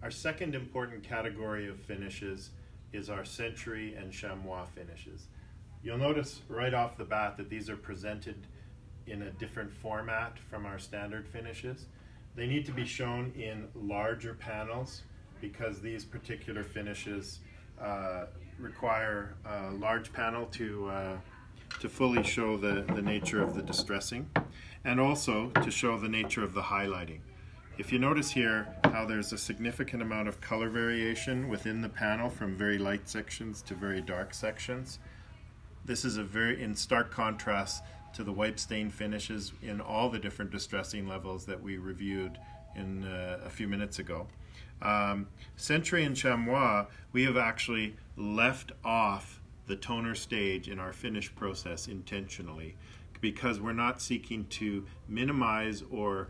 Our second important category of finishes is our Century and Chamois finishes. You'll notice right off the bat that these are presented in a different format from our standard finishes. They need to be shown in larger panels because these particular finishes require a large panel to fully show the nature of the distressing, and also to show the nature of the highlighting. If you notice here how there's a significant amount of color variation within the panel from very light sections to very dark sections, this is in stark contrast to the wipe stain finishes in all the different distressing levels that we reviewed in a few minutes ago. Century and Chamois, we have actually left off the toner stage in our finish process intentionally because we're not seeking to minimize or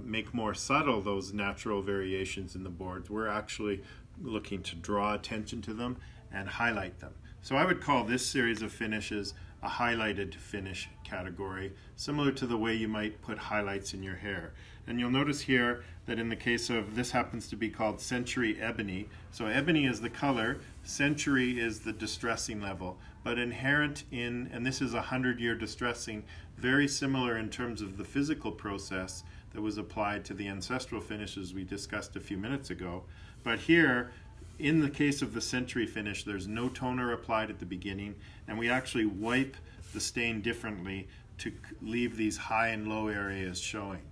make more subtle those natural variations in the boards. We're actually looking to draw attention to them and highlight them. So I would call this series of finishes a highlighted finish category, similar to the way you might put highlights in your hair. And you'll notice here that in the case of, this happens to be called Century Ebony. So ebony is the color, Century is the distressing level, but inherent in, and this is 100-year distressing, very similar in terms of the physical process that was applied to the ancestral finishes we discussed a few minutes ago. But here, in the case of the Century finish, there's no toner applied at the beginning, and we actually wipe the stain differently to leave these high and low areas showing.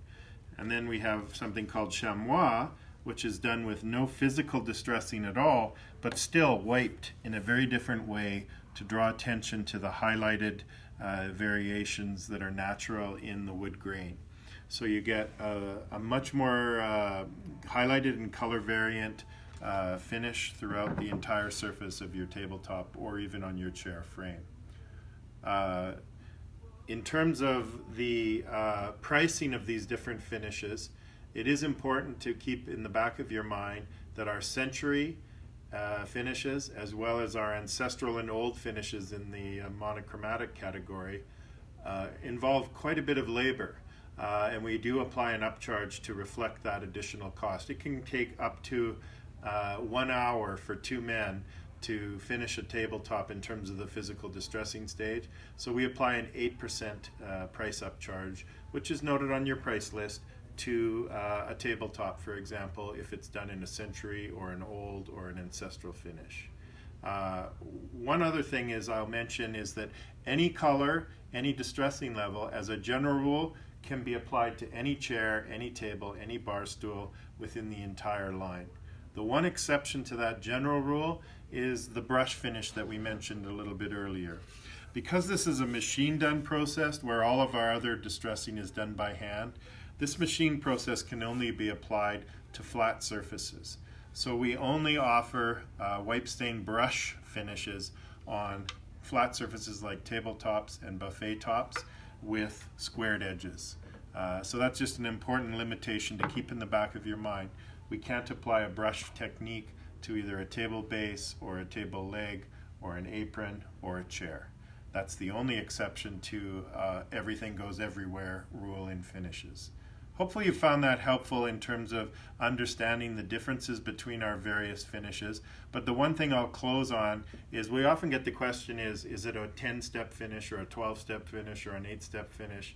And then we have something called Chamois, which is done with no physical distressing at all, but still wiped in a very different way to draw attention to the highlighted variations that are natural in the wood grain. So you get a much more highlighted and color variant finish throughout the entire surface of your tabletop or even on your chair frame. In terms of the pricing of these different finishes, it is important to keep in the back of your mind that our Century finishes, as well as our ancestral and old finishes in the monochromatic category, involve quite a bit of labor. And we do apply an upcharge to reflect that additional cost. It can take up to 1 hour for 2 men to finish a tabletop in terms of the physical distressing stage. So we apply an 8% price upcharge, which is noted on your price list, to a tabletop, for example, if it's done in a Century or an old or an ancestral finish. One other thing I'll mention is that any color, any distressing level, as a general rule, can be applied to any chair, any table, any bar stool within the entire line. The one exception to that general rule is the brush finish that we mentioned a little bit earlier. Because this is a machine-done process where all of our other distressing is done by hand, this machine process can only be applied to flat surfaces. So we only offer wipe stain brush finishes on flat surfaces like tabletops and buffet tops with squared edges. So that's just an important limitation to keep in the back of your mind. We can't apply a brush technique to either a table base or a table leg or an apron or a chair. That's the only exception to everything goes everywhere rule in finishes. Hopefully you found that helpful in terms of understanding the differences between our various finishes. But the one thing I'll close on is we often get the question is it a 10-step finish or a 12-step finish or an 8-step finish?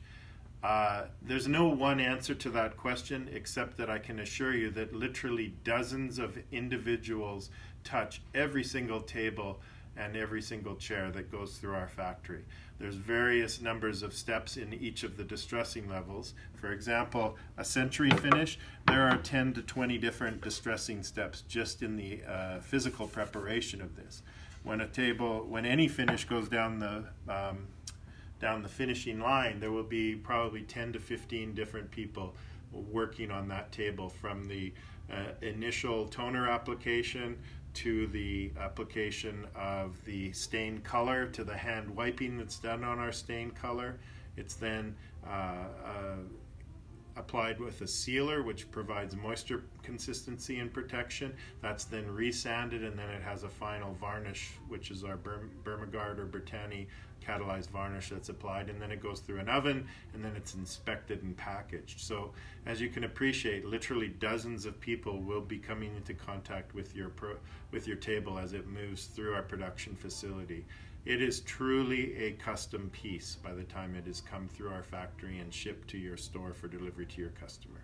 There's no one answer to that question, except that I can assure you that literally dozens of individuals touch every single table and every single chair that goes through our factory. There's various numbers of steps in each of the distressing levels. For example, a Century finish, there are 10 to 20 different distressing steps just in the physical preparation of this. When any finish goes down the finishing line, there will be probably 10 to 15 different people working on that table, from the initial toner application to the application of the stain color to the hand wiping that's done on our stain color. It's then applied with a sealer, which provides moisture consistency and protection. That's then resanded, and then it has a final varnish, which is our Bermex or Bertanie catalyzed varnish that's applied, and then it goes through an oven, and then it's inspected and packaged. So as you can appreciate, literally dozens of people will be coming into contact with your table as it moves through our production facility. It is truly a custom piece by the time it has come through our factory and shipped to your store for delivery to your customer.